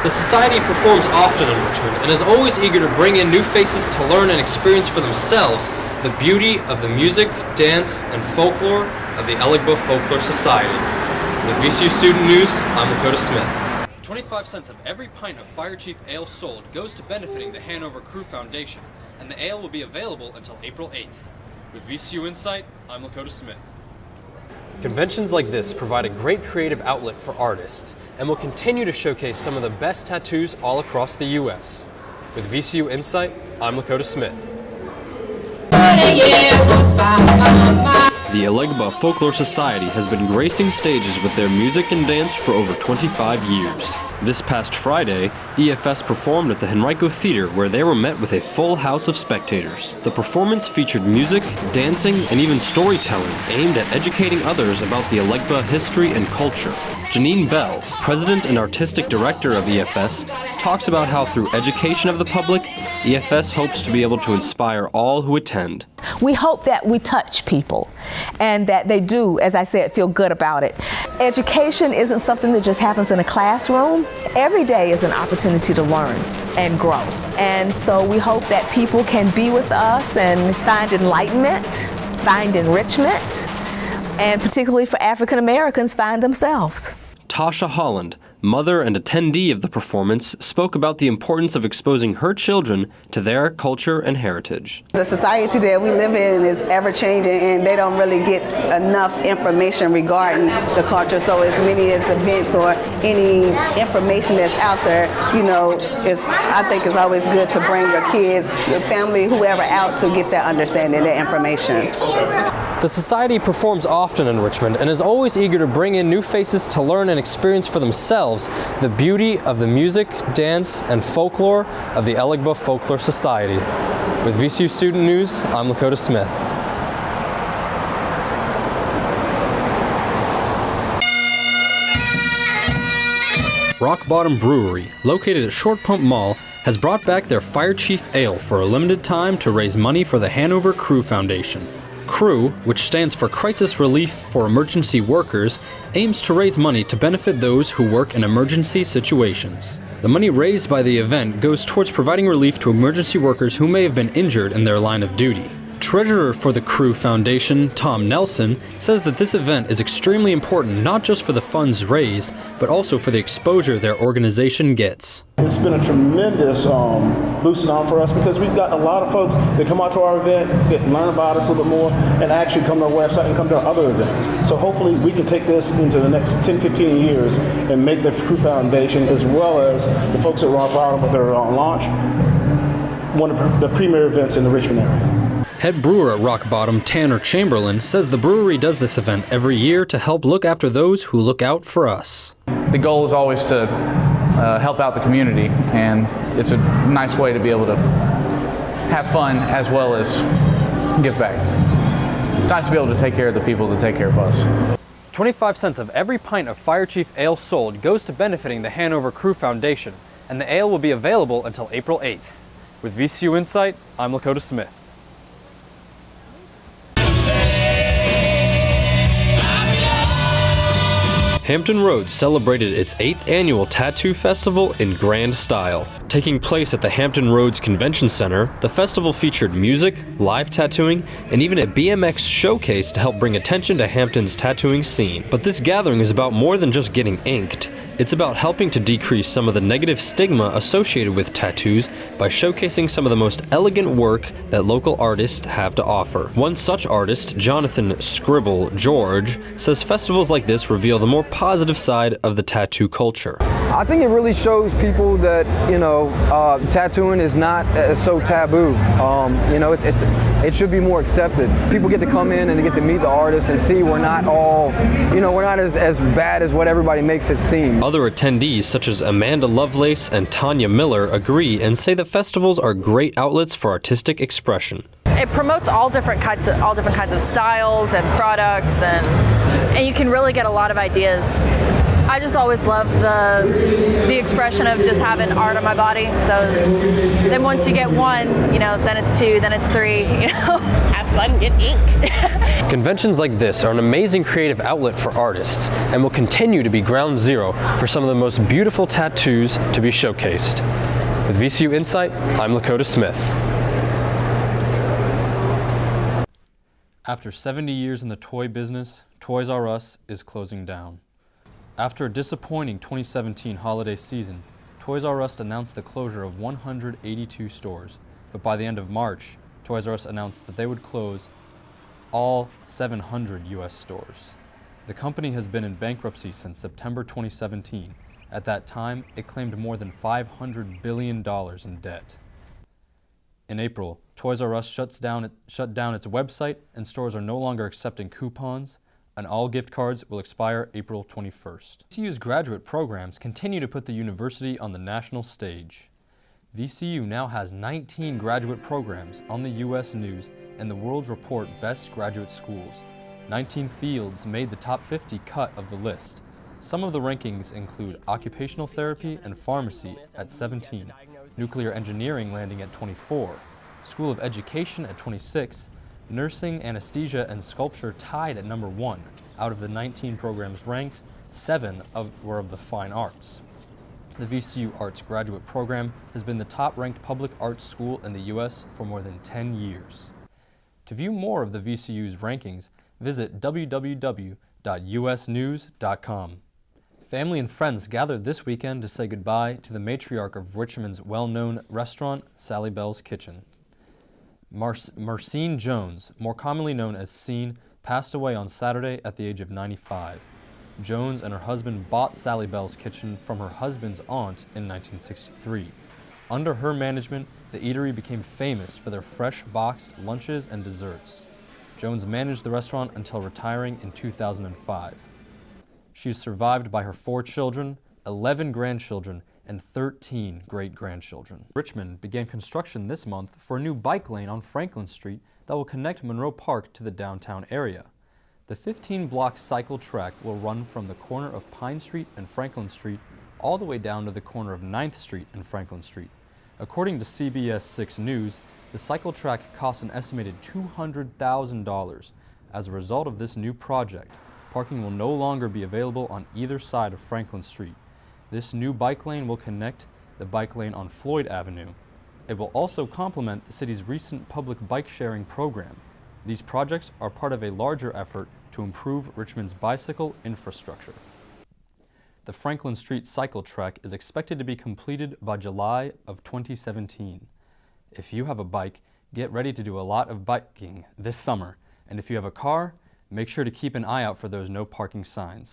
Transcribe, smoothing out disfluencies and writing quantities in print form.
The Society performs often in Richmond and is always eager to bring in new faces to learn and experience for themselves the beauty of the music, dance, and folklore of the Elegba Folklore Society. With VCU Student News, I'm Lakota Smith. 25 cents of every pint of Fire Chief ale sold goes to benefiting the Hanover Crew Foundation, and the ale will be available until April 8th. With VCU Insight, I'm Lakota Smith. Conventions like this provide a great creative outlet for artists and will continue to showcase some of the best tattoos all across the U.S. With VCU Insight, I'm Lakota Smith. The Elegba Folklore Society has been gracing stages with their music and dance for over 25 years. This past Friday, EFS performed at the Henrico Theater, where they were met with a full house of spectators. The performance featured music, dancing, and even storytelling aimed at educating others about the Elegba history and culture. Janine Bell, President and Artistic Director of EFS, talks about how through education of the public, EFS hopes to be able to inspire all who attend. We hope that we touch people and that they do, as I said, feel good about it. Education isn't something that just happens in a classroom. Every day is an opportunity to learn and grow. And so we hope that people can be with us and find enlightenment, find enrichment, and particularly for African Americans, find themselves. Tasha Holland, mother and attendee of the performance, spoke about the importance of exposing her children to their culture and heritage. The society that we live in is ever-changing, and they don't really get enough information regarding the culture. So as many as events or any information that's out there, I think it's always good to bring your kids, your family, whoever out to get that understanding, that information. The Society performs often in Richmond and is always eager to bring in new faces to learn and experience for themselves the beauty of the music, dance, and folklore of the Elegba Folklore Society. With VCU Student News, I'm Lakota Smith. Rock Bottom Brewery, located at Short Pump Mall, has brought back their Fire Chief Ale for a limited time to raise money for the Hanover Crew Foundation. CREW, which stands for Crisis Relief for Emergency Workers, aims to raise money to benefit those who work in emergency situations. The money raised by the event goes towards providing relief to emergency workers who may have been injured in their line of duty. Treasurer for the CREW Foundation, Tom Nelson, says that this event is extremely important not just for the funds raised, but also for the exposure their organization gets. It's been a tremendous boosting on for us because we've got a lot of folks that come out to our event, that learn about us a little bit more, and actually come to our website and come to our other events. So hopefully we can take this into the next 10, 15 years and make the CREW Foundation, as well as the folks at Rock Bottom that are on launch, one of the premier events in the Richmond area. Head brewer at Rock Bottom, Tanner Chamberlain, says the brewery does this event every year to help look after those who look out for us. The goal is always to help out the community, and it's a nice way to be able to have fun as well as give back. It's nice to be able to take care of the people that take care of us. 25 cents of every pint of Fire Chief Ale sold goes to benefiting the Hanover Crew Foundation, and the ale will be available until April 8th. With VCU Insight, I'm Lakota Smith. Hampton Roads celebrated its 8th annual Tattoo Festival in grand style. Taking place at the Hampton Roads Convention Center, the festival featured music, live tattooing, and even a BMX showcase to help bring attention to Hampton's tattooing scene. But this gathering is about more than just getting inked. It's about helping to decrease some of the negative stigma associated with tattoos by showcasing some of the most elegant work that local artists have to offer. One such artist, Jonathan Scribble George, says festivals like this reveal the more positive side of the tattoo culture. I think it really shows people that, tattooing is not so taboo. It should be more accepted. People get to come in and they get to meet the artists and see we're not all, we're not as bad as what everybody makes it seem. Other attendees, such as Amanda Lovelace and Tanya Miller, agree and say that festivals are great outlets for artistic expression. It promotes all different kinds of styles and products, and you can really get a lot of ideas I just always loved the expression of just having art on my body. So then once you get one, then it's two, then it's three, Have fun, get ink. Conventions like this are an amazing creative outlet for artists and will continue to be ground zero for some of the most beautiful tattoos to be showcased. With VCU Insight, I'm Lakota Smith. After 70 years in the toy business, Toys R Us is closing down. After a disappointing 2017 holiday season, Toys R Us announced the closure of 182 stores, but by the end of March, Toys R Us announced that they would close all 700 U.S. stores. The company has been in bankruptcy since September 2017. At that time, it claimed more than $500 billion in debt. In April, Toys R Us shut down its website and stores are no longer accepting coupons, and all gift cards will expire April 21st. VCU's graduate programs continue to put the university on the national stage. VCU now has 19 graduate programs on the U.S. News and the World Report Best Graduate Schools. 19 fields made the top 50 cut of the list. Some of the rankings include occupational therapy and pharmacy at 17, nuclear engineering landing at 24, School of Education at 26, nursing, anesthesia, and sculpture tied at number 1. Out of the 19 programs ranked, 7 were of the fine arts. The VCU Arts graduate program has been the top-ranked public arts school in the U.S. for more than 10 years. To view more of the VCU's rankings, visit www.usnews.com. Family and friends gathered this weekend to say goodbye to the matriarch of Richmond's well-known restaurant, Sally Bell's Kitchen. Marcine Jones, more commonly known as Scene, passed away on Saturday at the age of 95. Jones and her husband bought Sally Bell's Kitchen from her husband's aunt in 1963. Under her management, the eatery became famous for their fresh boxed lunches and desserts. Jones managed the restaurant until retiring in 2005. She is survived by her 4 children, 11 grandchildren, and 13 great-grandchildren. Richmond began construction this month for a new bike lane on Franklin Street that will connect Monroe Park to the downtown area. The 15-block cycle track will run from the corner of Pine Street and Franklin Street all the way down to the corner of 9th Street and Franklin Street. According to CBS 6 News, the cycle track costs an estimated $200,000. As a result of this new project, parking will no longer be available on either side of Franklin Street. This new bike lane will connect the bike lane on Floyd Avenue. It will also complement the city's recent public bike sharing program. These projects are part of a larger effort to improve Richmond's bicycle infrastructure. The Franklin Street cycle track is expected to be completed by July of 2017. If you have a bike, get ready to do a lot of biking this summer. And if you have a car, make sure to keep an eye out for those no parking signs.